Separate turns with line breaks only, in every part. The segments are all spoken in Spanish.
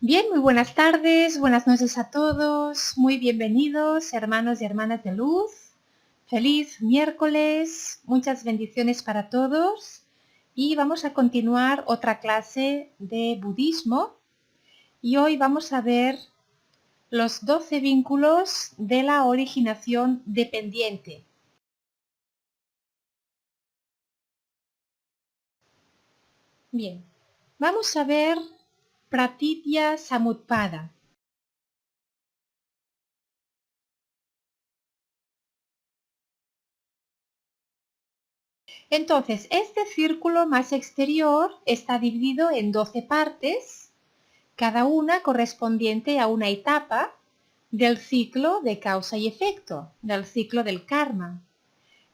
Bien, muy buenas tardes, buenas noches a todos, muy bienvenidos hermanos y hermanas de luz. Feliz miércoles, muchas bendiciones para todos y vamos a continuar otra clase de budismo y hoy vamos a ver los 12 vínculos de la originación dependiente. Bien, vamos a ver Pratitya Samutpada. Entonces, este círculo más exterior está dividido en 12 partes, cada una correspondiente a una etapa del ciclo de causa y efecto, del ciclo del karma,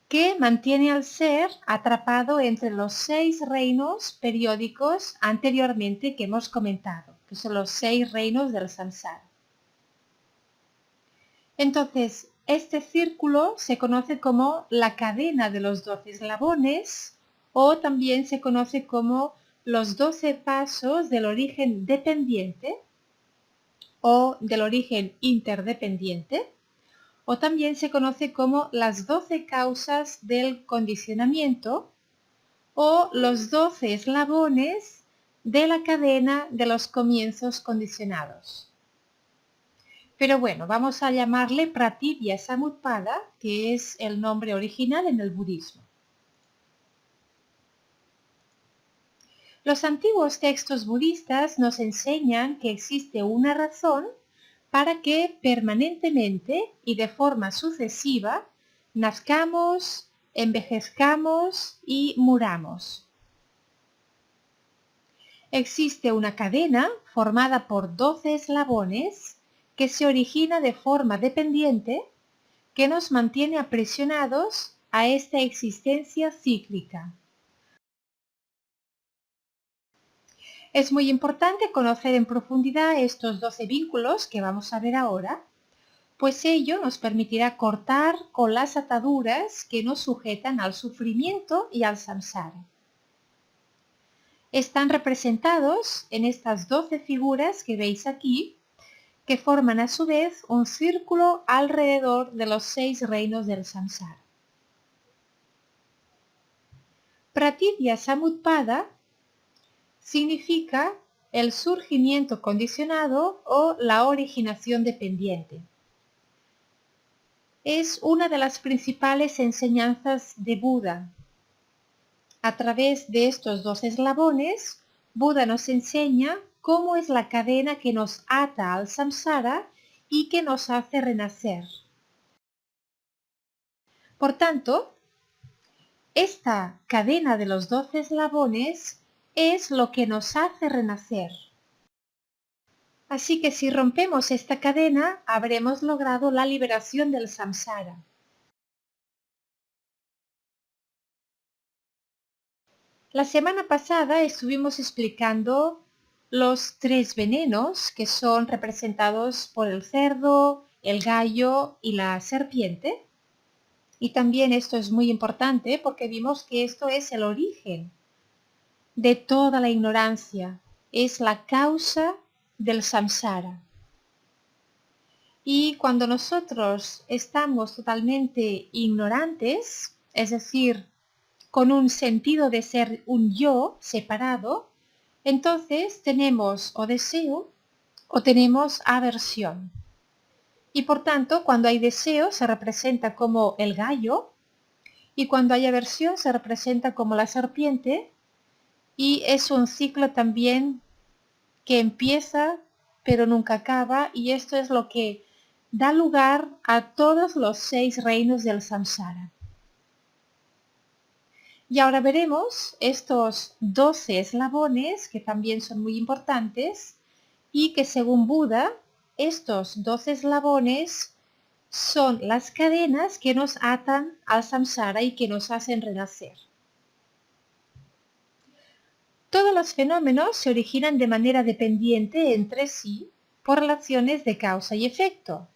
que mantiene al ser atrapado entre los 6 reinos periódicos anteriormente que hemos comentado, que son los 6 reinos del samsara. Entonces, este círculo se conoce como la cadena de los 12 eslabones o también se conoce como los 12 pasos del origen dependiente o del origen interdependiente, o también se conoce como las 12 causas del condicionamiento o los 12 eslabones de la cadena de los comienzos condicionados. Pero bueno, vamos a llamarle Pratitya Samutpada, que es el nombre original en el budismo. Los antiguos textos budistas nos enseñan que existe una razón para que permanentemente y de forma sucesiva nazcamos, envejezcamos y muramos. Existe una cadena formada por 12 eslabones que se origina de forma dependiente que nos mantiene aprisionados a esta existencia cíclica. Es muy importante conocer en profundidad estos 12 vínculos que vamos a ver ahora, pues ello nos permitirá cortar con las ataduras que nos sujetan al sufrimiento y al samsara. Están representados en estas 12 figuras que veis aquí, que forman a su vez un círculo alrededor de los 6 reinos del samsara. Pratitya Samutpada significa el surgimiento condicionado o la originación dependiente. Es una de las principales enseñanzas de Buda. A través de estos 2 eslabones, Buda nos enseña cómo es la cadena que nos ata al samsara y que nos hace renacer. Por tanto, esta cadena de los 12 eslabones es lo que nos hace renacer. Así que si rompemos esta cadena, habremos logrado la liberación del samsara. La semana pasada estuvimos explicando los 3 venenos que son representados por el cerdo, el gallo y la serpiente. Y también esto es muy importante porque vimos que esto es el origen de toda la ignorancia, es la causa del samsara. Y cuando nosotros estamos totalmente ignorantes, es decir, con un sentido de ser un yo separado, entonces tenemos o deseo o tenemos aversión. Y por tanto, cuando hay deseo se representa como el gallo y cuando hay aversión se representa como la serpiente y es un ciclo también que empieza pero nunca acaba y esto es lo que da lugar a todos los 6 reinos del samsara. Y ahora veremos estos 12 eslabones que también son muy importantes y que según Buda, estos 12 eslabones son las cadenas que nos atan al samsara y que nos hacen renacer. Todos los fenómenos se originan de manera dependiente entre sí por relaciones de causa y efecto.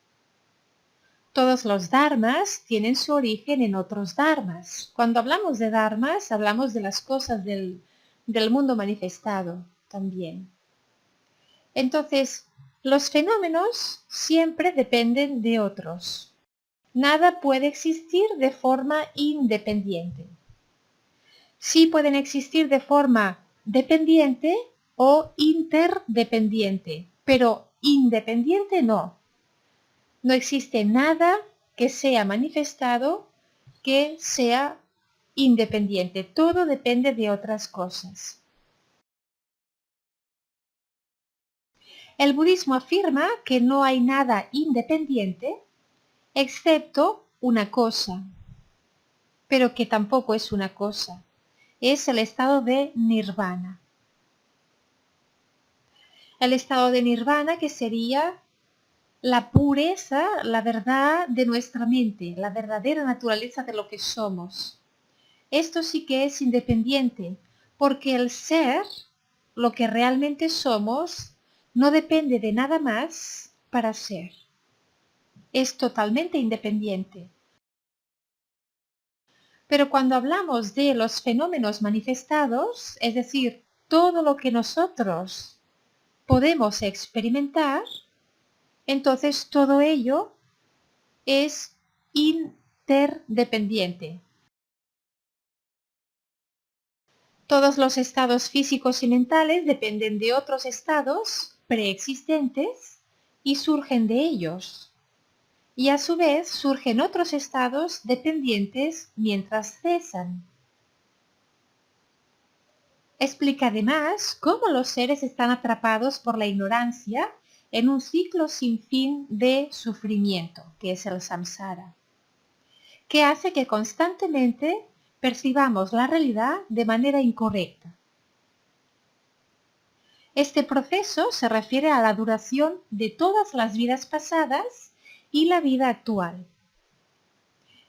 Todos los dharmas tienen su origen en otros dharmas. Cuando hablamos de dharmas, hablamos de las cosas del mundo manifestado también. Entonces, los fenómenos siempre dependen de otros. Nada puede existir de forma independiente. Sí pueden existir de forma dependiente o interdependiente, pero independiente no. No existe nada que sea manifestado que sea independiente. Todo depende de otras cosas. El budismo afirma que no hay nada independiente excepto una cosa, pero que tampoco es una cosa. Es el estado de nirvana. El estado de nirvana que sería la pureza, la verdad de nuestra mente, la verdadera naturaleza de lo que somos. Esto sí que es independiente, porque el ser, lo que realmente somos, no depende de nada más para ser. Es totalmente independiente. Pero cuando hablamos de los fenómenos manifestados, es decir, todo lo que nosotros podemos experimentar, entonces todo ello es interdependiente. Todos los estados físicos y mentales dependen de otros estados preexistentes y surgen de ellos. Y a su vez surgen otros estados dependientes mientras cesan. Explica además cómo los seres están atrapados por la ignorancia en un ciclo sin fin de sufrimiento, que es el samsara, que hace que constantemente percibamos la realidad de manera incorrecta. Este proceso se refiere a la duración de todas las vidas pasadas y la vida actual.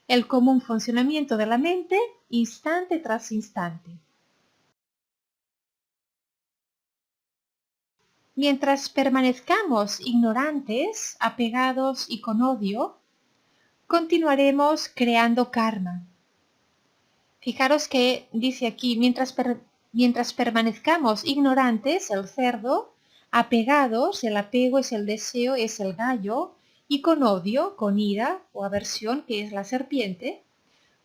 El común funcionamiento de la mente instante tras instante. Mientras permanezcamos ignorantes, apegados y con odio, continuaremos creando karma. Fijaros que dice aquí, mientras permanezcamos ignorantes, el cerdo, apegados, el apego es el deseo, es el gallo, y con odio, con ira o aversión, que es la serpiente,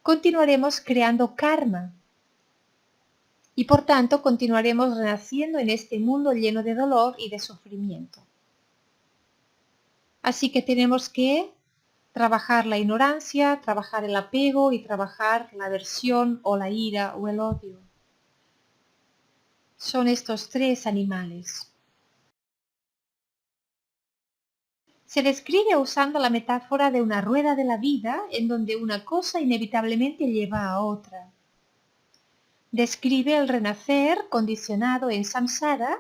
continuaremos creando karma. Y por tanto continuaremos renaciendo en este mundo lleno de dolor y de sufrimiento. Así que tenemos que trabajar la ignorancia, trabajar el apego y trabajar la aversión o la ira o el odio. Son estos tres animales. Se describe usando la metáfora de una rueda de la vida en donde una cosa inevitablemente lleva a otra. Describe el renacer condicionado en samsara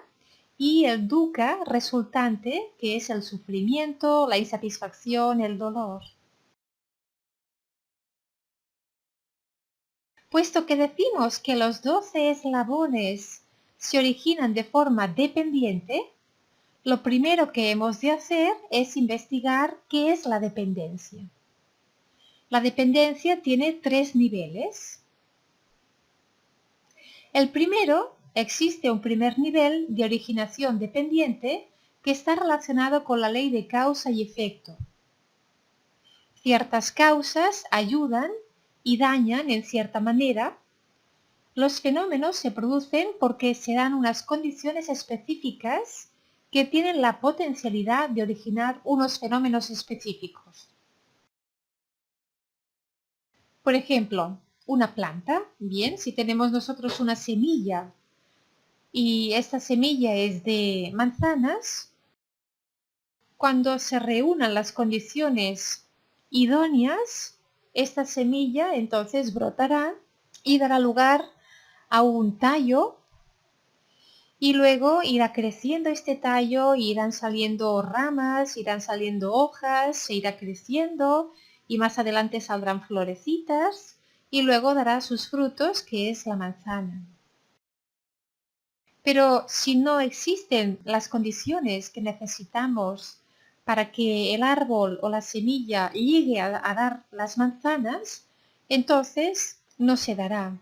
y el dukkha resultante, que es el sufrimiento, la insatisfacción, el dolor. Puesto que decimos que los 12 eslabones se originan de forma dependiente, lo primero que hemos de hacer es investigar qué es la dependencia. La dependencia tiene 3 niveles. El primero, existe un primer nivel de originación dependiente que está relacionado con la ley de causa y efecto. Ciertas causas ayudan y dañan en cierta manera. Los fenómenos se producen porque se dan unas condiciones específicas que tienen la potencialidad de originar unos fenómenos específicos. Por ejemplo, una planta, bien, si tenemos nosotros una semilla y esta semilla es de manzanas, cuando se reúnan las condiciones idóneas, esta semilla entonces brotará y dará lugar a un tallo y luego irá creciendo este tallo, irán saliendo ramas, irán saliendo hojas, se irá creciendo y más adelante saldrán florecitas y luego dará sus frutos, que es la manzana. Pero si no existen las condiciones que necesitamos para que el árbol o la semilla llegue a dar las manzanas, entonces no se dará.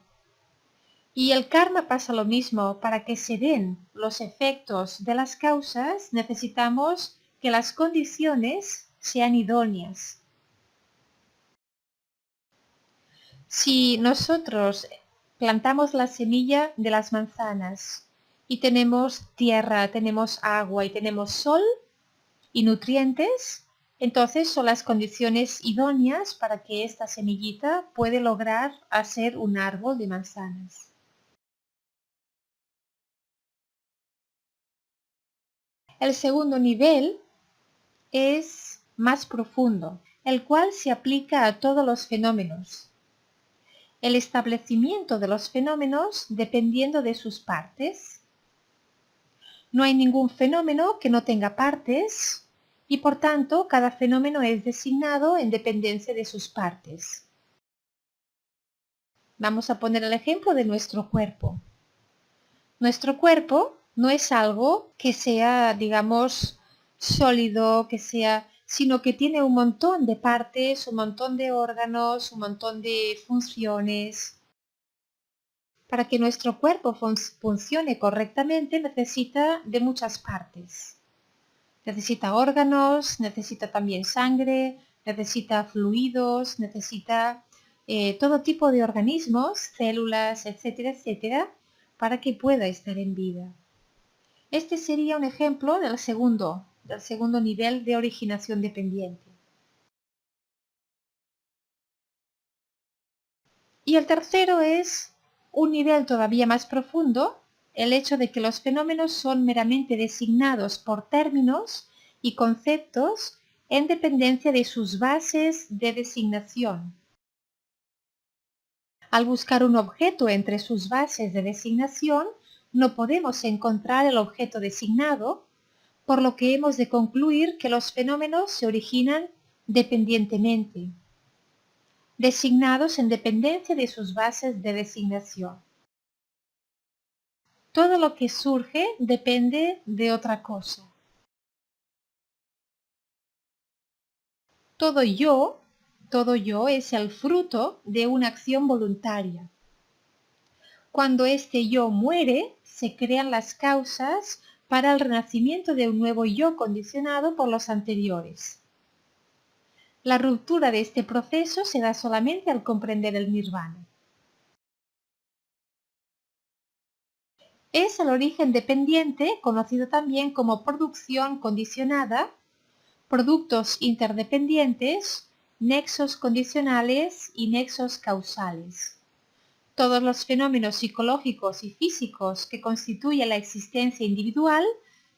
Y el karma pasa lo mismo. Para que se den los efectos de las causas, necesitamos que las condiciones sean idóneas. Si nosotros plantamos la semilla de las manzanas y tenemos tierra, tenemos agua y tenemos sol y nutrientes, entonces son las condiciones idóneas para que esta semillita puede lograr hacer un árbol de manzanas. El segundo nivel es más profundo, el cual se aplica a todos los fenómenos. El establecimiento de los fenómenos dependiendo de sus partes. No hay ningún fenómeno que no tenga partes y por tanto cada fenómeno es designado en dependencia de sus partes. Vamos a poner el ejemplo de nuestro cuerpo. Nuestro cuerpo no es algo que sea, digamos, sólido, sino que tiene un montón de partes, un montón de órganos, un montón de funciones. Para que nuestro cuerpo funcione correctamente necesita de muchas partes. Necesita órganos, necesita también sangre, necesita fluidos, necesita todo tipo de organismos, células, etcétera, etcétera, para que pueda estar en vida. Este sería un ejemplo del segundo nivel de originación dependiente. Y el tercero es un nivel todavía más profundo, el hecho de que los fenómenos son meramente designados por términos y conceptos en dependencia de sus bases de designación. Al buscar un objeto entre sus bases de designación, no podemos encontrar el objeto designado, por lo que hemos de concluir que los fenómenos se originan dependientemente, designados en dependencia de sus bases de designación. Todo lo que surge depende de otra cosa. Todo yo es el fruto de una acción voluntaria. Cuando este yo muere, se crean las causas para el renacimiento de un nuevo yo condicionado por los anteriores. La ruptura de este proceso se da solamente al comprender el nirvana. Es el origen dependiente, conocido también como producción condicionada, productos interdependientes, nexos condicionales y nexos causales. Todos los fenómenos psicológicos y físicos que constituyen la existencia individual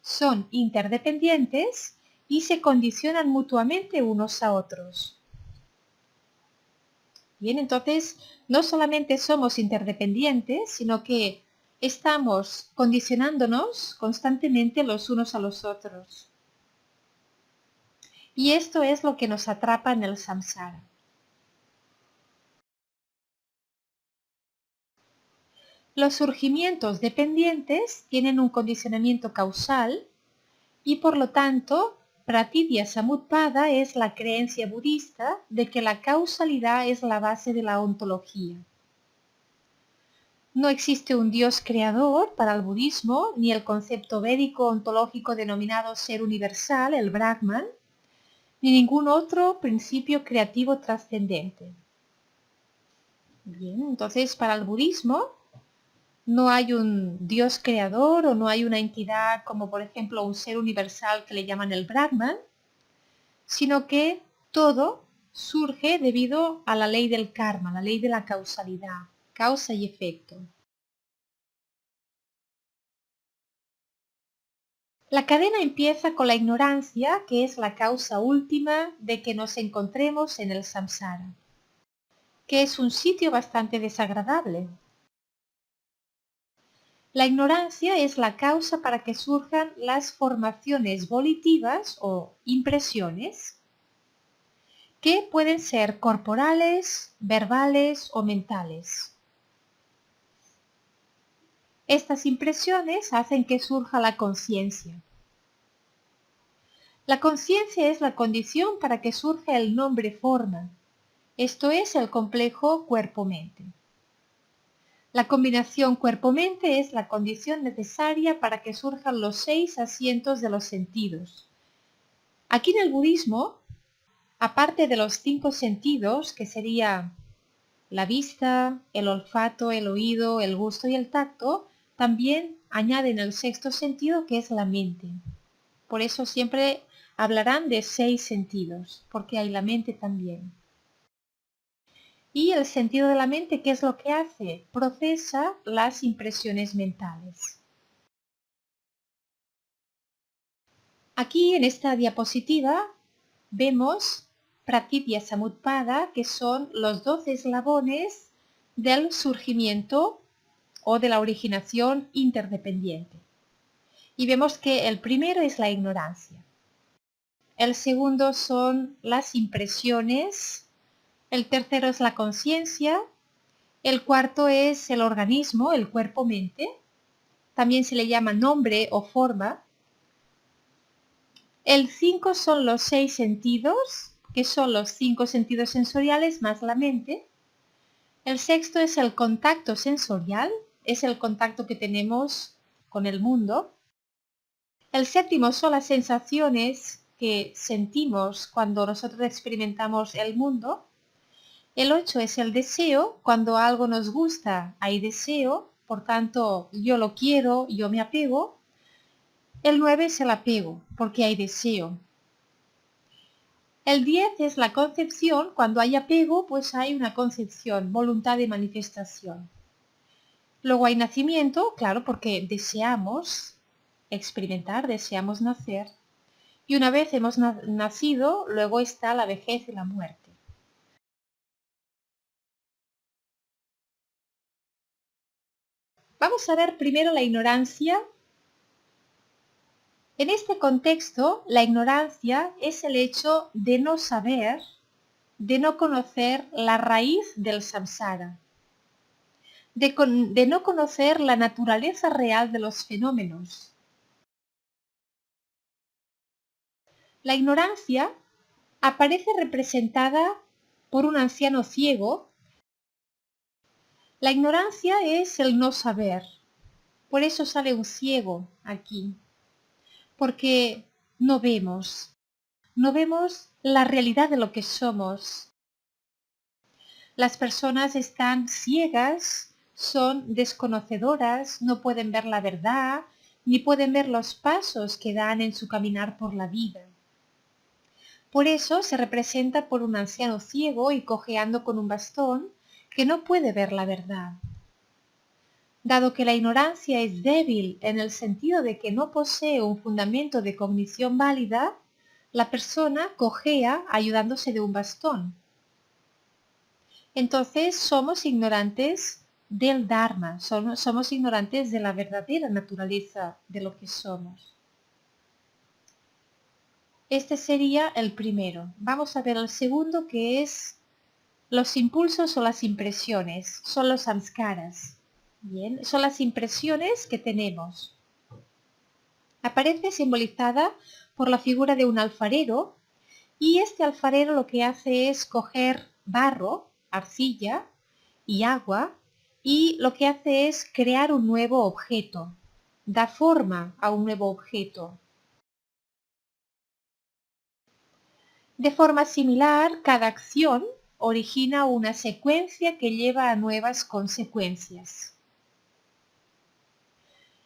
son interdependientes y se condicionan mutuamente unos a otros. Bien, entonces no solamente somos interdependientes, sino que estamos condicionándonos constantemente los unos a los otros. Y esto es lo que nos atrapa en el samsara. Los surgimientos dependientes tienen un condicionamiento causal y por lo tanto, Pratidya Samutpada es la creencia budista de que la causalidad es la base de la ontología. No existe un Dios creador para el budismo, ni el concepto védico ontológico denominado ser universal, el Brahman, ni ningún otro principio creativo trascendente. Bien, entonces para el budismo no hay un Dios creador o no hay una entidad como por ejemplo un ser universal que le llaman el Brahman, sino que todo surge debido a la ley del karma, la ley de la causalidad, causa y efecto. La cadena empieza con la ignorancia, que es la causa última de que nos encontremos en el samsara, que es un sitio bastante desagradable. La ignorancia es la causa para que surjan las formaciones volitivas o impresiones, que pueden ser corporales, verbales o mentales. Estas impresiones hacen que surja la conciencia. La conciencia es la condición para que surja el nombre forma, esto es el complejo cuerpo-mente. La combinación cuerpo-mente es la condición necesaria para que surjan los 6 asientos de los sentidos. Aquí en el budismo, aparte de los 5 sentidos, que sería la vista, el olfato, el oído, el gusto y el tacto, también añaden el sexto sentido, que es la mente. Por eso siempre hablarán de 6 sentidos, porque hay la mente también. Y el sentido de la mente, ¿qué es lo que hace? Procesa las impresiones mentales. Aquí en esta diapositiva vemos Pratitya Samutpada, que son los 12 eslabones del surgimiento o de la originación interdependiente. Y vemos que el primero es la ignorancia. El segundo son las impresiones. El tercero es la conciencia. El cuarto es el organismo, el cuerpo-mente. También se le llama nombre o forma. El 5 son los 6 sentidos, que son los 5 sentidos sensoriales más la mente. El sexto es el contacto sensorial, es el contacto que tenemos con el mundo. El séptimo son las sensaciones que sentimos cuando nosotros experimentamos el mundo. El 8 es el deseo, cuando algo nos gusta hay deseo, por tanto yo lo quiero, yo me apego. El 9 es el apego, porque hay deseo. El 10 es la concepción, cuando hay apego pues hay una concepción, voluntad de manifestación. Luego hay nacimiento, claro, porque deseamos experimentar, deseamos nacer. Y una vez hemos nacido, luego está la vejez y la muerte. Vamos a ver primero la ignorancia. En este contexto, la ignorancia es el hecho de no saber, de no conocer la raíz del samsara, de no conocer la naturaleza real de los fenómenos. La ignorancia aparece representada por un anciano ciego. La ignorancia es el no saber. Por eso sale un ciego aquí. Porque no vemos la realidad de lo que somos. Las personas están ciegas, son desconocedoras, no pueden ver la verdad, ni pueden ver los pasos que dan en su caminar por la vida. Por eso se representa por un anciano ciego y cojeando con un bastón que no puede ver la verdad. Dado que la ignorancia es débil en el sentido de que no posee un fundamento de cognición válida, la persona cojea ayudándose de un bastón. Entonces somos ignorantes del Dharma, somos ignorantes de la verdadera naturaleza de lo que somos. Este sería el primero. Vamos a ver el segundo, que es los impulsos o las impresiones, son los samskaras. Bien, son las impresiones que tenemos. Aparece simbolizada por la figura de un alfarero, y este alfarero lo que hace es coger barro, arcilla y agua, y lo que hace es crear un nuevo objeto, da forma a un nuevo objeto. De forma similar, cada acción origina una secuencia que lleva a nuevas consecuencias.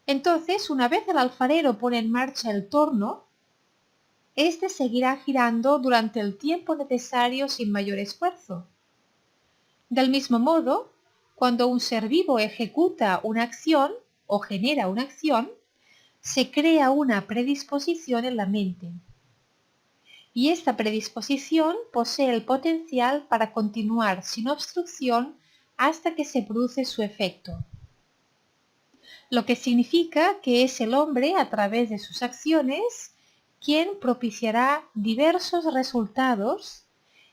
Entonces, una vez el alfarero pone en marcha el torno, este seguirá girando durante el tiempo necesario sin mayor esfuerzo. Del mismo modo, cuando un ser vivo ejecuta una acción o genera una acción, se crea una predisposición en la mente. Y esta predisposición posee el potencial para continuar sin obstrucción hasta que se produce su efecto. Lo que significa que es el hombre, a través de sus acciones, quien propiciará diversos resultados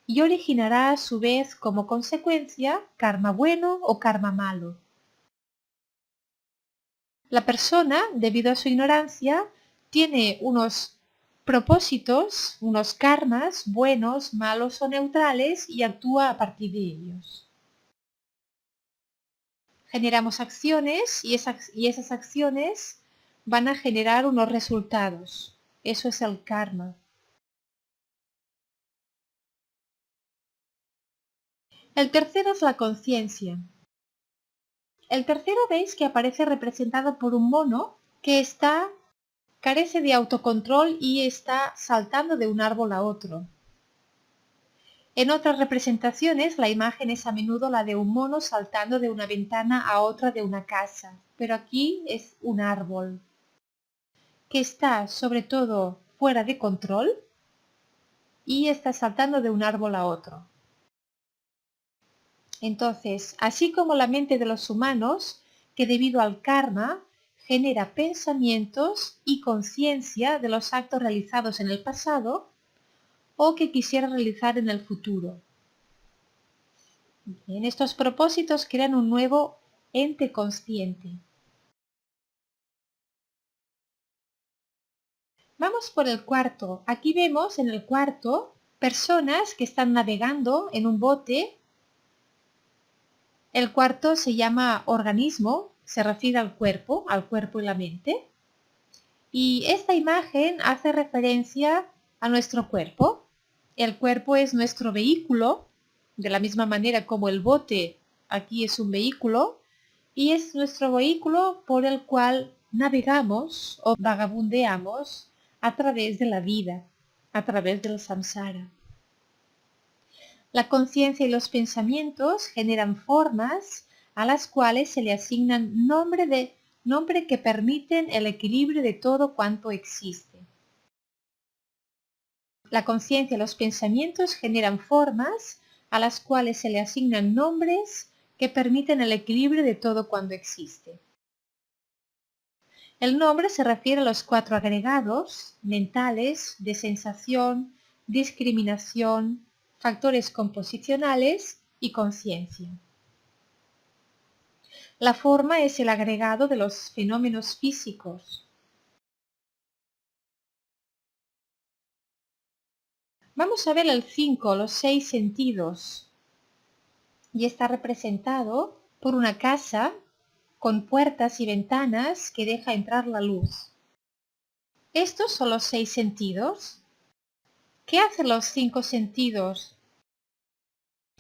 y originará a su vez como consecuencia karma bueno o karma malo. La persona, debido a su ignorancia, tiene unos propósitos, unos karmas buenos, malos o neutrales y actúa a partir de ellos. generamos acciones y esas acciones van a generar unos resultados. Eso es el karma. El tercero es la conciencia. El tercero veis que aparece representado por un mono que carece de autocontrol y está saltando de un árbol a otro. En otras representaciones la imagen es a menudo la de un mono saltando de una ventana a otra de una casa, pero aquí es un árbol que está sobre todo fuera de control y está saltando de un árbol a otro. Entonces, así como la mente de los humanos, que debido al karma genera pensamientos y conciencia de los actos realizados en el pasado o que quisiera realizar en el futuro. En estos propósitos crean un nuevo ente consciente. Vamos por el cuarto. Aquí vemos en el cuarto personas que están navegando en un bote. El cuarto se llama organismo, se refiere al cuerpo y la mente. Y esta imagen hace referencia a nuestro cuerpo. El cuerpo es nuestro vehículo, de la misma manera como el bote aquí es un vehículo, y es nuestro vehículo por el cual navegamos o vagabundeamos a través de la vida, a través del samsara. La conciencia y los pensamientos generan formas a las cuales se le asignan nombre que permiten el equilibrio de todo cuanto existe. La conciencia y los pensamientos generan formas a las cuales se le asignan nombres que permiten el equilibrio de todo cuanto existe. El nombre se refiere a los cuatro agregados mentales de sensación, discriminación, factores composicionales y conciencia. La forma es el agregado de los fenómenos físicos. Vamos a ver el 5, los 6 sentidos. Y está representado por una casa con puertas y ventanas que deja entrar la luz. Estos son los 6 sentidos. ¿Qué hacen los 5 sentidos?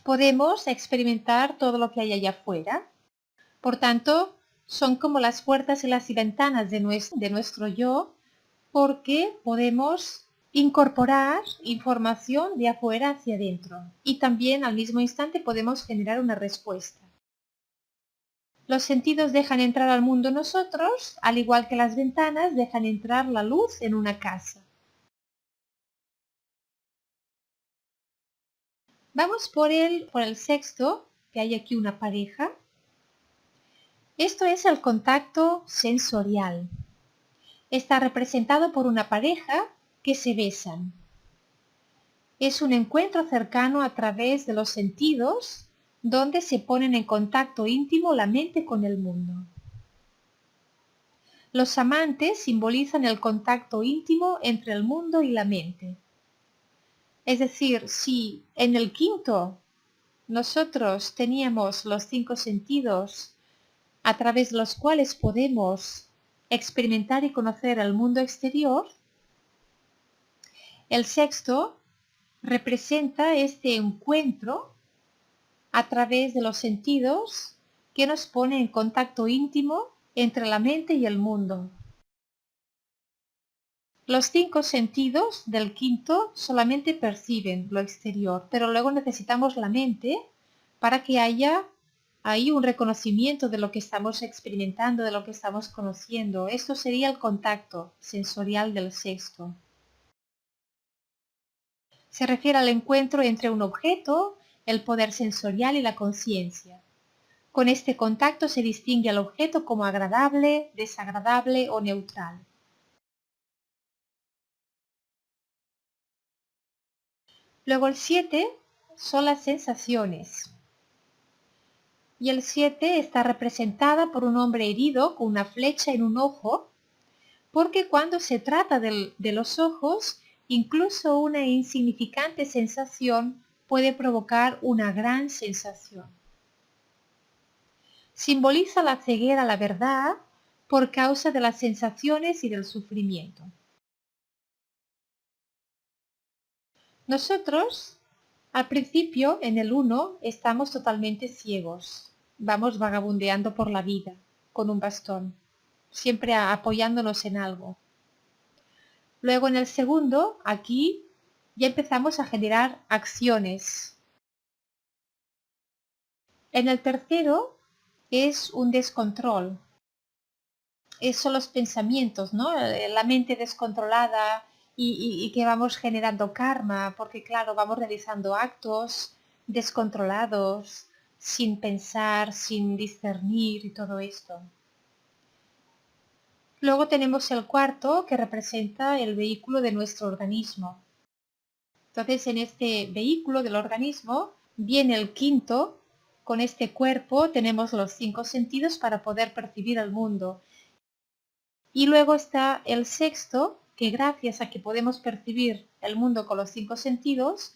Podemos experimentar todo lo que hay allá afuera. Por tanto, son como las puertas y las ventanas de nuestro yo, porque podemos incorporar información de afuera hacia adentro y también al mismo instante podemos generar una respuesta. Los sentidos dejan entrar al mundo nosotros, al igual que las ventanas dejan entrar la luz en una casa. Vamos por el sexto, que hay aquí una pareja. Esto es el contacto sensorial. Está representado por una pareja que se besan. Es un encuentro cercano a través de los sentidos donde se ponen en contacto íntimo la mente con el mundo. Los amantes simbolizan el contacto íntimo entre el mundo y la mente. Es decir, si en el quinto nosotros teníamos los 5 sentidos a través de los cuales podemos experimentar y conocer el mundo exterior, el sexto representa este encuentro a través de los sentidos que nos pone en contacto íntimo entre la mente y el mundo. Los 5 sentidos del quinto solamente perciben lo exterior, pero luego necesitamos la mente para que haya ahí un reconocimiento de lo que estamos experimentando, de lo que estamos conociendo. Esto sería el contacto sensorial del sexto. Se refiere al encuentro entre un objeto, el poder sensorial y la conciencia. Con este contacto se distingue al objeto como agradable, desagradable o neutral. Luego el 7 son las sensaciones. Y el 7 está representada por un hombre herido con una flecha en un ojo, porque cuando se trata de los ojos, incluso una insignificante sensación puede provocar una gran sensación. Simboliza la ceguera a la verdad por causa de las sensaciones y del sufrimiento. Nosotros, al principio, en el 1, estamos totalmente ciegos. Vamos vagabundeando por la vida con un bastón, siempre apoyándonos en algo. Luego en el segundo, aquí, ya empezamos a generar acciones. En el tercero es un descontrol. Son los pensamientos, ¿no? La mente descontrolada y que vamos generando karma, porque claro, vamos realizando actos descontrolados, sin pensar, sin discernir y todo esto. Luego tenemos el cuarto, que representa el vehículo de nuestro organismo. Entonces, en este vehículo del organismo viene el quinto. Con este cuerpo tenemos los 5 sentidos para poder percibir el mundo. Y luego está el sexto, que gracias a que podemos percibir el mundo con los 5 sentidos,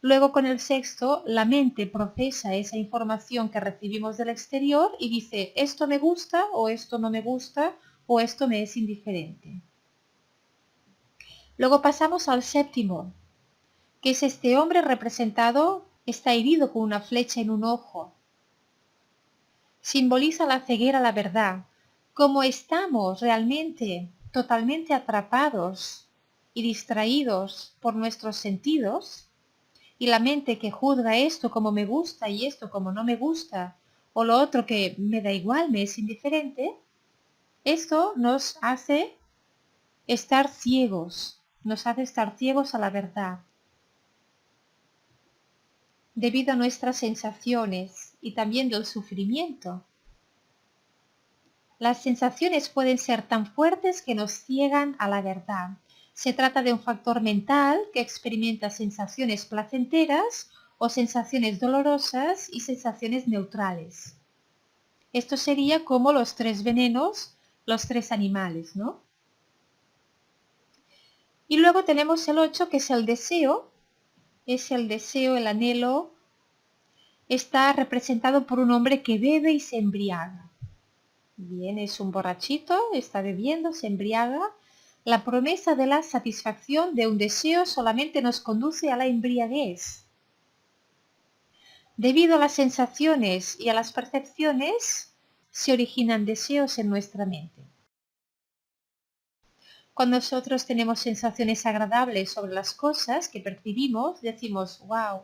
luego con el sexto la mente procesa esa información que recibimos del exterior y dice, esto me gusta o esto no me gusta o esto me es indiferente. Luego pasamos al séptimo, que es este hombre representado, está herido con una flecha en un ojo. Simboliza la ceguera a la verdad. Como estamos realmente totalmente atrapados y distraídos por nuestros sentidos, y la mente que juzga esto como me gusta y esto como no me gusta, o lo otro que me da igual, me es indiferente, esto nos hace estar ciegos, a la verdad, debido a nuestras sensaciones y también del sufrimiento. Las sensaciones pueden ser tan fuertes que nos ciegan a la verdad. Se trata de un factor mental que experimenta sensaciones placenteras o sensaciones dolorosas y sensaciones neutrales. Esto sería como los 3 venenos, los 3 animales, ¿no? Y luego tenemos el 8, que es el deseo, el anhelo. Está representado por un hombre que bebe y se embriaga. Bien, es un borrachito, está bebiendo, se embriaga. La promesa de la satisfacción de un deseo solamente nos conduce a la embriaguez. Debido a las sensaciones y a las percepciones, se originan deseos en nuestra mente. Cuando nosotros tenemos sensaciones agradables sobre las cosas que percibimos, decimos, wow,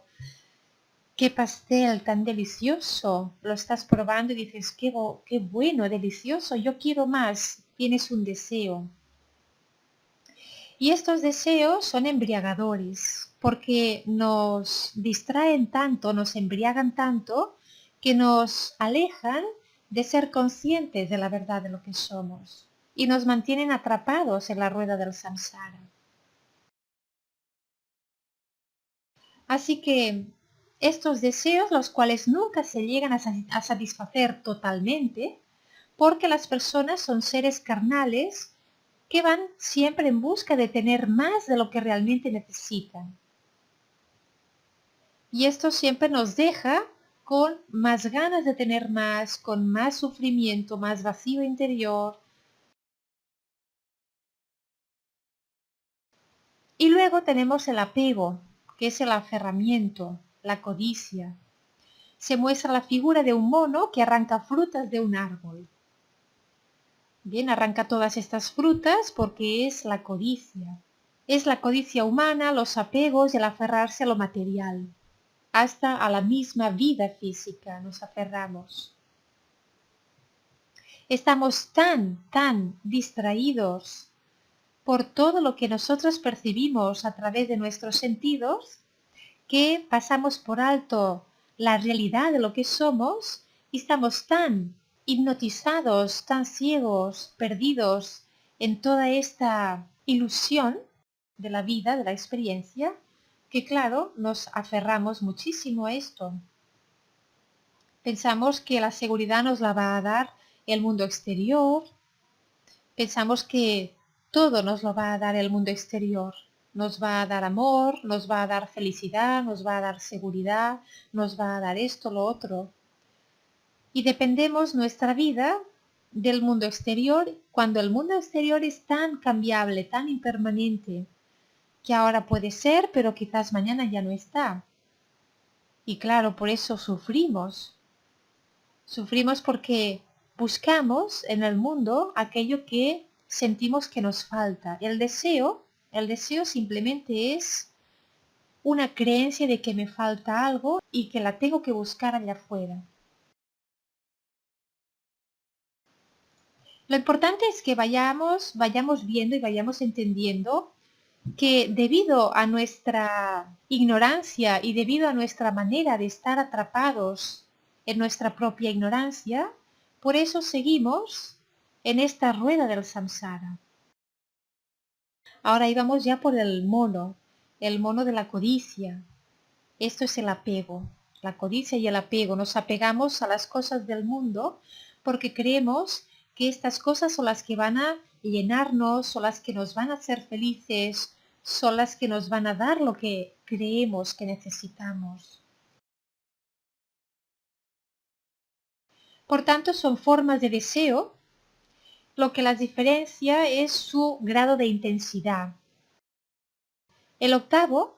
qué pastel tan delicioso, lo estás probando y dices, qué bueno, delicioso, yo quiero más, tienes un deseo. Y estos deseos son embriagadores, porque nos distraen tanto, nos embriagan tanto, que nos alejan de ser conscientes de la verdad de lo que somos y nos mantienen atrapados en la rueda del samsara. Así que estos deseos, los cuales nunca se llegan a satisfacer totalmente, porque las personas son seres carnales que van siempre en busca de tener más de lo que realmente necesitan. Y esto siempre nos deja con más ganas de tener más, con más sufrimiento, más vacío interior. Y luego tenemos el apego, que es el aferramiento, la codicia. Se muestra la figura de un mono que arranca frutas de un árbol. Bien, arranca todas estas frutas porque es la codicia. Es la codicia humana, los apegos y el aferrarse a lo material. Hasta a la misma vida física nos aferramos. Estamos tan distraídos por todo lo que nosotros percibimos a través de nuestros sentidos que pasamos por alto la realidad de lo que somos y estamos tan hipnotizados, tan ciegos, perdidos en toda esta ilusión de la vida, de la experiencia, que claro, nos aferramos muchísimo a esto. Pensamos que la seguridad nos la va a dar el mundo exterior, pensamos que todo nos lo va a dar el mundo exterior. Nos va a dar amor, nos va a dar felicidad, nos va a dar seguridad, nos va a dar esto, lo otro. Y dependemos nuestra vida del mundo exterior, cuando el mundo exterior es tan cambiable, tan impermanente, que ahora puede ser, pero quizás mañana ya no está. Y claro, por eso sufrimos. Sufrimos porque buscamos en el mundo aquello que sentimos que nos falta. El deseo simplemente es una creencia de que me falta algo y que la tengo que buscar allá afuera. Lo importante es que vayamos viendo y vayamos entendiendo que debido a nuestra ignorancia y debido a nuestra manera de estar atrapados en nuestra propia ignorancia, por eso seguimos en esta rueda del samsara. Ahora íbamos ya por el mono de la codicia. Esto es el apego, la codicia y el apego. Nos apegamos a las cosas del mundo porque creemos que estas cosas son las que van a llenarnos, son las que nos van a hacer felices, son las que nos van a dar lo que creemos que necesitamos. Por tanto, son formas de deseo, lo que las diferencia es su grado de intensidad. El octavo,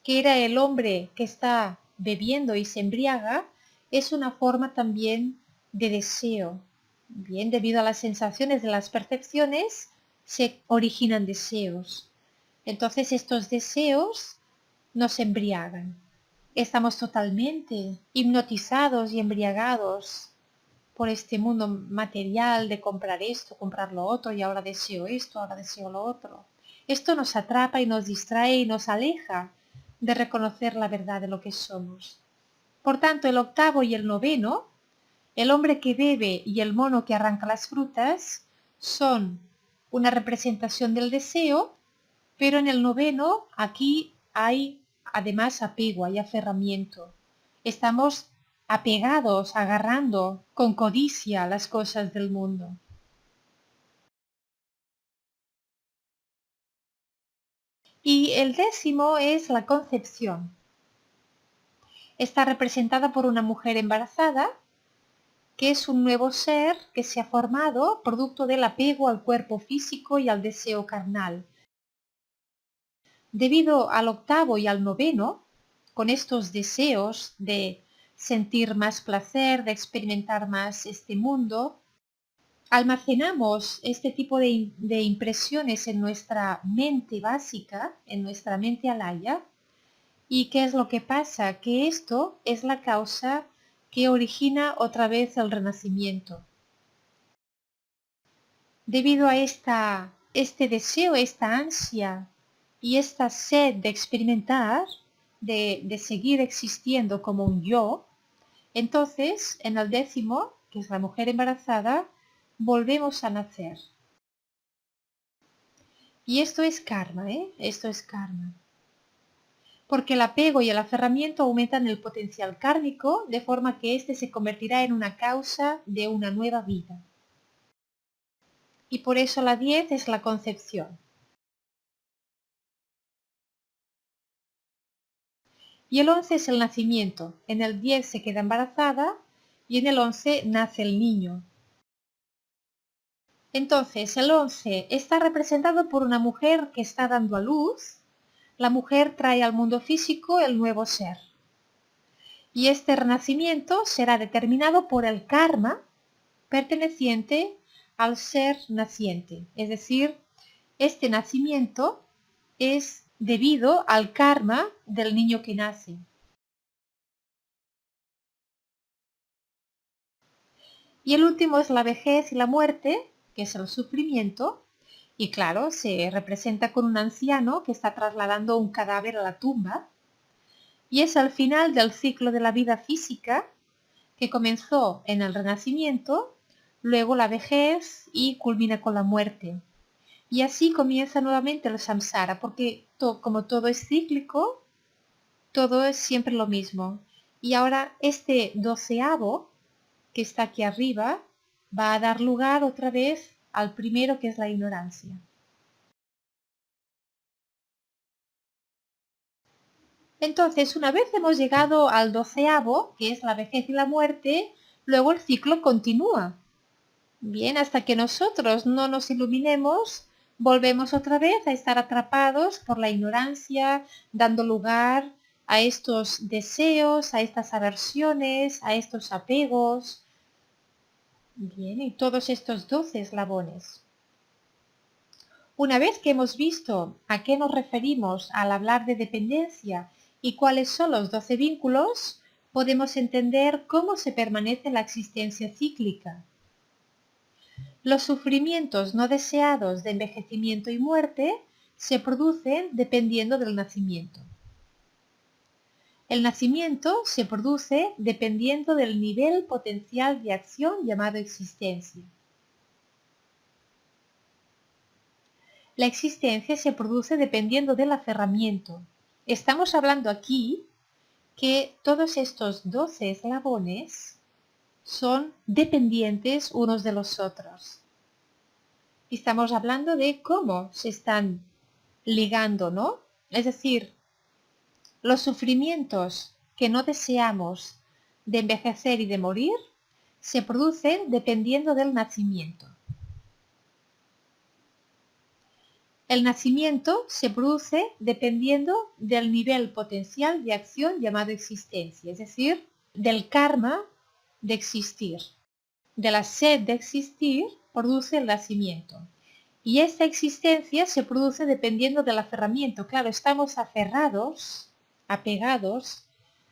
que era el hombre que está bebiendo y se embriaga, es una forma también de deseo. Bien, debido a las sensaciones de las percepciones, se originan deseos. Entonces estos deseos nos embriagan. Estamos totalmente hipnotizados y embriagados por este mundo material de comprar esto, comprar lo otro, y ahora deseo esto, ahora deseo lo otro. Esto nos atrapa y nos distrae y nos aleja de reconocer la verdad de lo que somos. Por tanto, el octavo y el noveno, el hombre que bebe y el mono que arranca las frutas, son una representación del deseo, pero en el noveno aquí hay además apego, hay aferramiento. Estamos apegados, agarrando con codicia las cosas del mundo. Y el décimo es la concepción. Está representada por una mujer embarazada, que es un nuevo ser que se ha formado producto del apego al cuerpo físico y al deseo carnal. Debido al octavo y al noveno, con estos deseos de sentir más placer, de experimentar más este mundo, almacenamos este tipo de impresiones en nuestra mente básica, en nuestra mente alaya. ¿Y qué es lo que pasa? Que esto es la causa que origina otra vez el renacimiento. Debido a este deseo, esta ansia y esta sed de experimentar, de seguir existiendo como un yo, entonces en el décimo, que es la mujer embarazada, volvemos a nacer. Y esto es karma, ¿eh? Esto es karma. Porque el apego y el aferramiento aumentan el potencial kármico, de forma que éste se convertirá en una causa de una nueva vida. Y por eso la 10 es la concepción. Y el 11 es el nacimiento. En el 10 se queda embarazada y en el 11 nace el niño. Entonces, el 11 está representado por una mujer que está dando a luz. La mujer trae al mundo físico el nuevo ser. Y este renacimiento será determinado por el karma perteneciente al ser naciente. Es decir, este nacimiento es debido al karma del niño que nace. Y el último es la vejez y la muerte, que es el sufrimiento, y claro, se representa con un anciano que está trasladando un cadáver a la tumba, y es al final del ciclo de la vida física, que comenzó en el Renacimiento, luego la vejez y culmina con la muerte. Y así comienza nuevamente el samsara, porque como todo es cíclico, todo es siempre lo mismo. Y ahora este doceavo, que está aquí arriba, va a dar lugar otra vez al primero, que es la ignorancia. Entonces, una vez hemos llegado al 12avo, que es la vejez y la muerte, luego el ciclo continúa. Bien, hasta que nosotros no nos iluminemos, volvemos otra vez a estar atrapados por la ignorancia, dando lugar a estos deseos, a estas aversiones, a estos apegos. Bien, y todos estos 12 eslabones. Una vez que hemos visto a qué nos referimos al hablar de dependencia y cuáles son los 12 vínculos, podemos entender cómo se permanece la existencia cíclica. Los sufrimientos no deseados de envejecimiento y muerte se producen dependiendo del nacimiento. El nacimiento se produce dependiendo del nivel potencial de acción llamado existencia. La existencia se produce dependiendo del aferramiento. Estamos hablando aquí que todos estos 12 eslabones son dependientes unos de los otros. Estamos hablando de cómo se están ligando, ¿no? Es decir, los sufrimientos que no deseamos de envejecer y de morir se producen dependiendo del nacimiento. El nacimiento se produce dependiendo del nivel potencial de acción llamado existencia, es decir, del karma de existir. De la sed de existir produce el nacimiento. Y esta existencia se produce dependiendo del aferramiento. Claro, estamos aferrados, apegados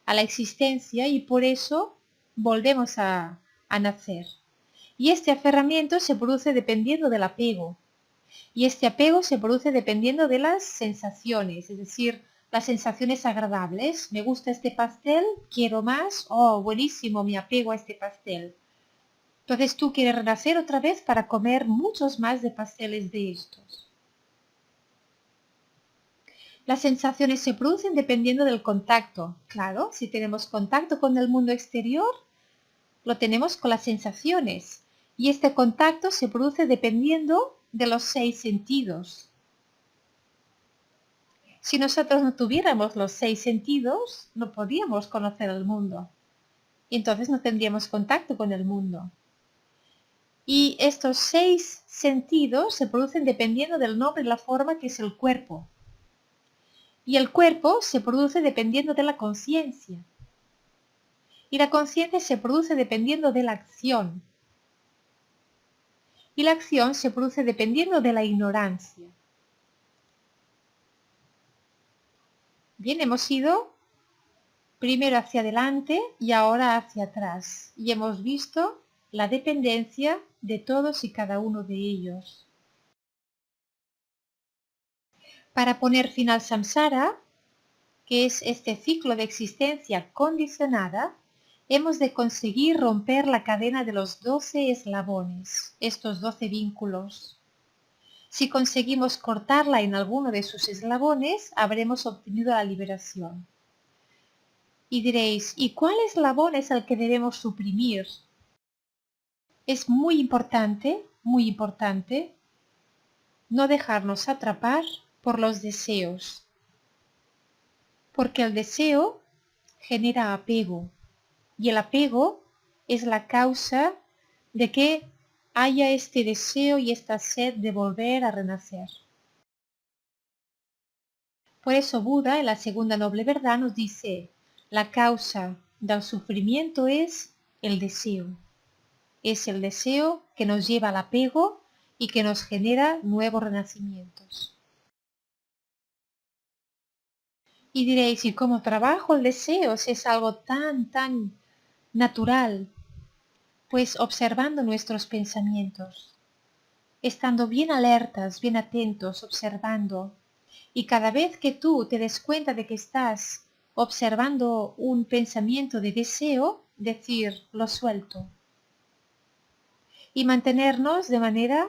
a la existencia y por eso volvemos a nacer. Y este aferramiento se produce dependiendo del apego. Y este apego se produce dependiendo de las sensaciones, es decir, las sensaciones agradables. Me gusta este pastel, quiero más, oh, buenísimo, me apego a este pastel. Entonces tú quieres renacer otra vez para comer muchos más de pasteles de estos. Las sensaciones se producen dependiendo del contacto. Claro, si tenemos contacto con el mundo exterior, lo tenemos con las sensaciones. Y este contacto se produce dependiendo de los 6 sentidos. Si nosotros no tuviéramos los 6 sentidos, no podríamos conocer el mundo. Y entonces no tendríamos contacto con el mundo. Y estos 6 sentidos se producen dependiendo del nombre y la forma que es el cuerpo. Y el cuerpo se produce dependiendo de la conciencia. Y la conciencia se produce dependiendo de la acción. Y la acción se produce dependiendo de la ignorancia. Bien, hemos ido primero hacia adelante y ahora hacia atrás. Y hemos visto la dependencia de todos y cada uno de ellos. Para poner fin al samsara, que es este ciclo de existencia condicionada, hemos de conseguir romper la cadena de los 12 eslabones, estos 12 vínculos. Si conseguimos cortarla en alguno de sus eslabones, habremos obtenido la liberación. Y diréis, ¿y cuál eslabón es el que debemos suprimir? Es muy importante no dejarnos atrapar por los deseos, porque el deseo genera apego y el apego es la causa de que haya este deseo y esta sed de volver a renacer. Por eso Buda, en la segunda noble verdad, nos dice, la causa del sufrimiento es el deseo. Es el deseo que nos lleva al apego y que nos genera nuevos renacimientos. Y diréis, ¿y cómo trabajo el deseo? Si es algo tan natural. Pues observando nuestros pensamientos, estando bien alertas, bien atentos, observando. Y cada vez que tú te des cuenta de que estás observando un pensamiento de deseo, decir, lo suelto. Y mantenernos de manera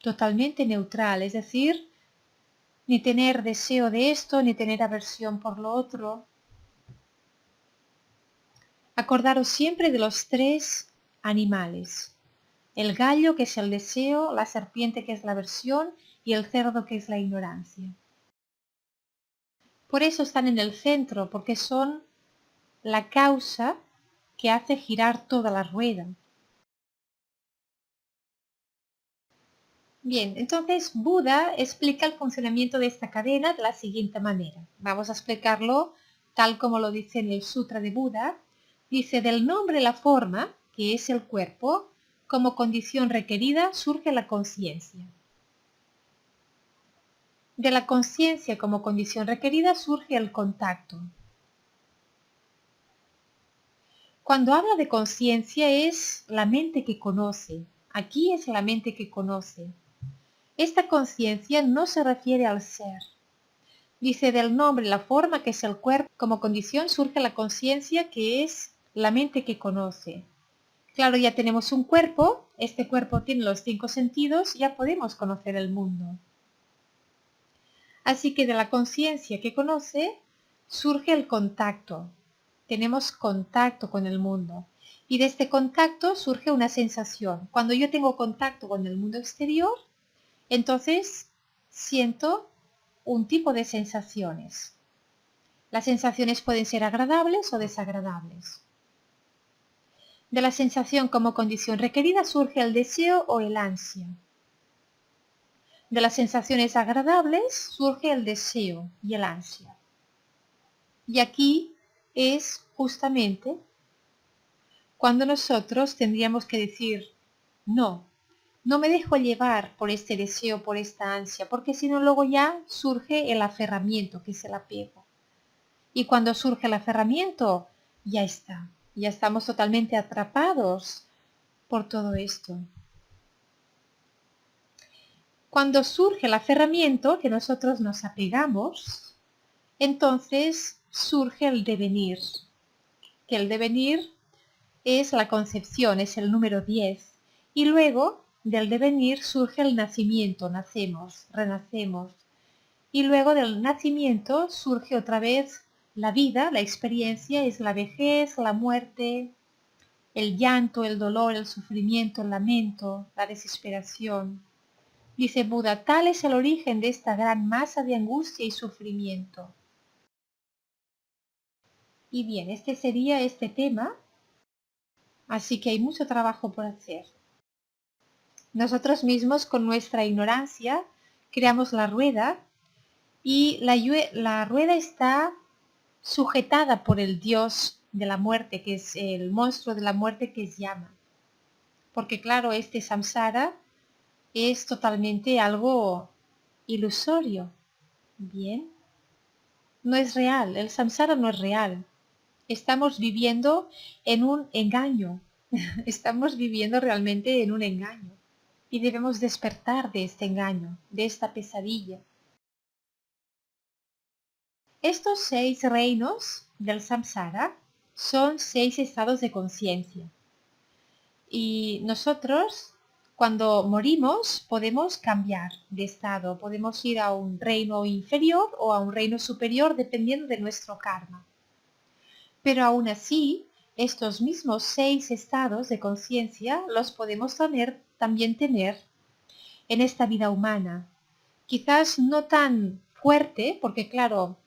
totalmente neutral, es decir, ni tener deseo de esto, ni tener aversión por lo otro. Acordaros siempre de los 3 animales. El gallo, que es el deseo, la serpiente, que es la aversión, y el cerdo, que es la ignorancia. Por eso están en el centro, porque son la causa que hace girar toda la rueda. Bien, entonces Buda explica el funcionamiento de esta cadena de la siguiente manera. Vamos a explicarlo tal como lo dice en el Sutra de Buda. Dice, del nombre la forma, que es el cuerpo, como condición requerida surge la conciencia. De la conciencia como condición requerida surge el contacto. Cuando habla de conciencia es la mente que conoce. Aquí es la mente que conoce. Esta conciencia no se refiere al ser. Dice del nombre, la forma que es el cuerpo, como condición surge la conciencia que es la mente que conoce. Claro, ya tenemos un cuerpo, este cuerpo tiene los 5 sentidos, ya podemos conocer el mundo. Así que de la conciencia que conoce surge el contacto. Tenemos contacto con el mundo. Y de este contacto surge una sensación. Cuando yo tengo contacto con el mundo exterior, entonces siento un tipo de sensaciones. Las sensaciones pueden ser agradables o desagradables. De la sensación como condición requerida surge el deseo o el ansia. De las sensaciones agradables surge el deseo y el ansia. Y aquí es justamente cuando nosotros tendríamos que decir, no, no me dejo llevar por este deseo, por esta ansia, porque si no luego ya surge el aferramiento, que es el apego. Y cuando surge el aferramiento, ya está, ya estamos totalmente atrapados por todo esto. Cuando surge el aferramiento, que nosotros nos apegamos, entonces surge el devenir, que el devenir es la concepción, es el número 10. Y luego del devenir surge el nacimiento, nacemos, renacemos. Y luego del nacimiento surge otra vez la vida, la experiencia, es la vejez, la muerte, el llanto, el dolor, el sufrimiento, el lamento, la desesperación. Dice Buda, tal es el origen de esta gran masa de angustia y sufrimiento. Y bien, este sería este tema, así que hay mucho trabajo por hacer. Nosotros mismos con nuestra ignorancia creamos la rueda y la rueda está sujetada por el dios de la muerte, que es el monstruo de la muerte que es Yama. Porque claro, este samsara es totalmente algo ilusorio. Bien, no es real, el samsara no es real. Estamos viviendo en un engaño, estamos viviendo realmente en un engaño. Y debemos despertar de este engaño, de esta pesadilla. Estos 6 reinos del samsara son 6 estados de conciencia. Y nosotros, cuando morimos, podemos cambiar de estado. Podemos ir a un reino inferior o a un reino superior dependiendo de nuestro karma. Pero aún así, estos mismos 6 estados de conciencia los podemos también tener en esta vida humana. Quizás no tan fuerte, porque claro,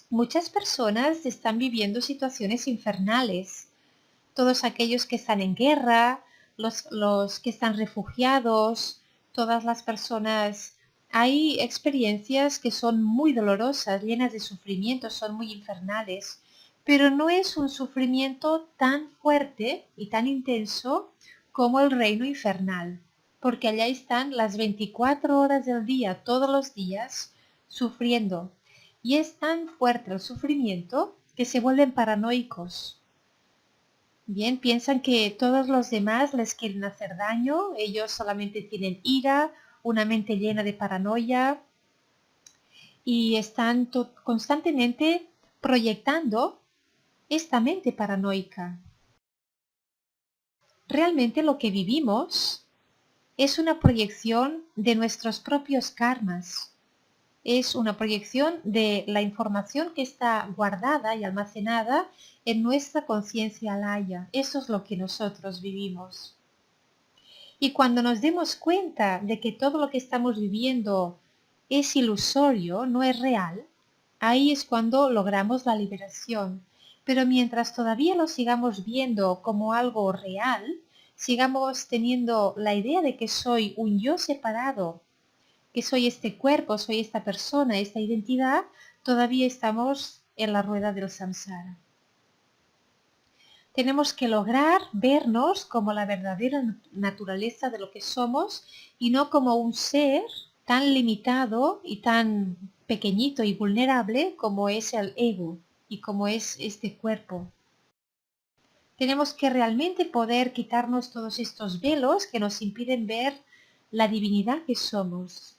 muchas personas están viviendo situaciones infernales. Todos aquellos que están en guerra, los que están refugiados, todas las personas. Hay experiencias que son muy dolorosas, llenas de sufrimiento, son muy infernales, pero no es un sufrimiento tan fuerte y tan intenso como el reino infernal, porque allá están las 24 horas del día, todos los días, sufriendo. Y es tan fuerte el sufrimiento que se vuelven paranoicos. Bien, piensan que todos los demás les quieren hacer daño, ellos solamente tienen ira, una mente llena de paranoia y están constantemente proyectando esta mente paranoica. Realmente lo que vivimos es una proyección de nuestros propios karmas. Es una proyección de la información que está guardada y almacenada en nuestra conciencia alaya. Eso es lo que nosotros vivimos. Y cuando nos demos cuenta de que todo lo que estamos viviendo es ilusorio, no es real, ahí es cuando logramos la liberación. Pero mientras todavía lo sigamos viendo como algo real, sigamos teniendo la idea de que soy un yo separado, que soy este cuerpo, soy esta persona, esta identidad, todavía estamos en la rueda del samsara. Tenemos que lograr vernos como la verdadera naturaleza de lo que somos y no como un ser tan limitado y tan pequeñito y vulnerable como es el ego y como es este cuerpo. Tenemos que realmente poder quitarnos todos estos velos que nos impiden ver la divinidad que somos.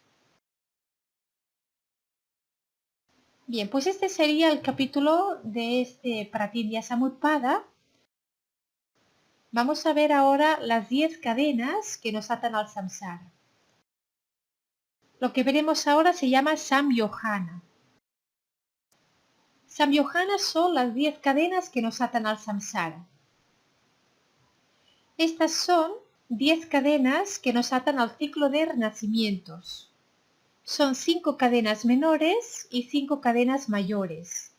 Bien, pues este sería el capítulo de este Pratindya Samutpada. Vamos a ver ahora las 10 cadenas que nos atan al samsara. Lo que veremos ahora se llama Samyojana. Samyojana son las 10 cadenas que nos atan al samsara. Estas son 10 cadenas que nos atan al ciclo de renacimientos. Son 5 cadenas menores y 5 cadenas mayores.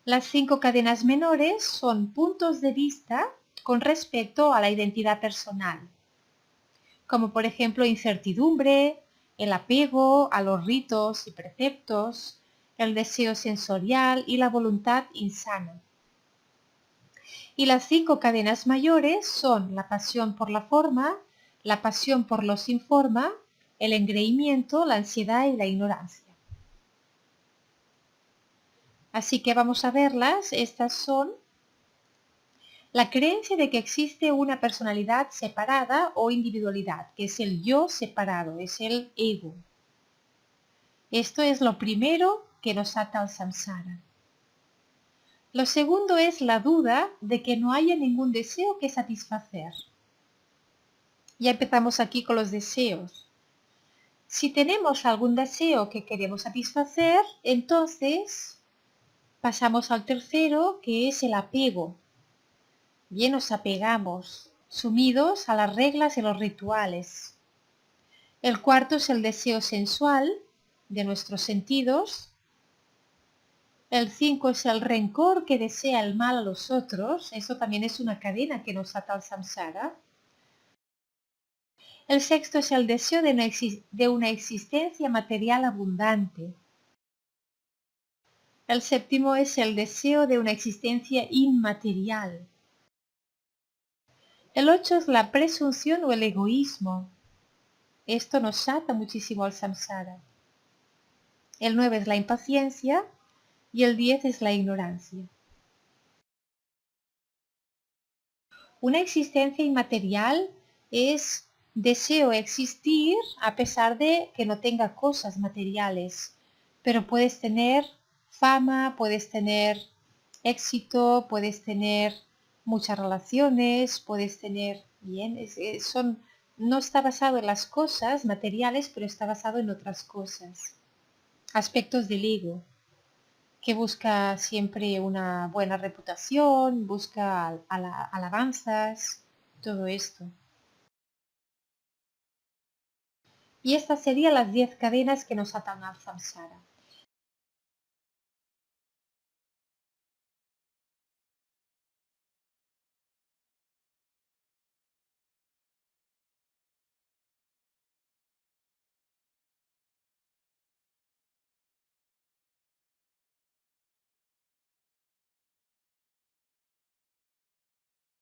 Las 5 cadenas menores son puntos de vista con respecto a la identidad personal, como por ejemplo incertidumbre, el apego a los ritos y preceptos, el deseo sensorial y la voluntad insana. Y las 5 cadenas mayores son la pasión por la forma, la pasión por lo sin forma, el engreimiento, la ansiedad y la ignorancia. Así que vamos a verlas. Estas son la creencia de que existe una personalidad separada o individualidad, que es el yo separado, es el ego. Esto es lo primero que nos ata al samsara. Lo segundo es la duda de que no haya ningún deseo que satisfacer. Ya empezamos aquí con los deseos. Si tenemos algún deseo que queremos satisfacer, entonces pasamos al tercero, que es el apego. Bien, nos apegamos, sumidos a las reglas y los rituales. El cuarto es el deseo sensual de nuestros sentidos. El 5 es el rencor que desea el mal a los otros. Eso también es una cadena que nos ata al samsara. El sexto es el deseo de una existencia material abundante. El séptimo es el deseo de una existencia inmaterial. El 8 es la presunción o el egoísmo. Esto nos ata muchísimo al samsara. El 9 es la impaciencia y el 10 es la ignorancia. Una existencia inmaterial es deseo existir a pesar de que no tenga cosas materiales, pero puedes tener fama, puedes tener éxito, puedes tener muchas relaciones, puedes tener, bien, no está basado en las cosas materiales, pero está basado en otras cosas, aspectos del ego, que busca siempre una buena reputación, busca alabanzas, todo esto. Y estas serían las 10 cadenas que nos atan al samsara.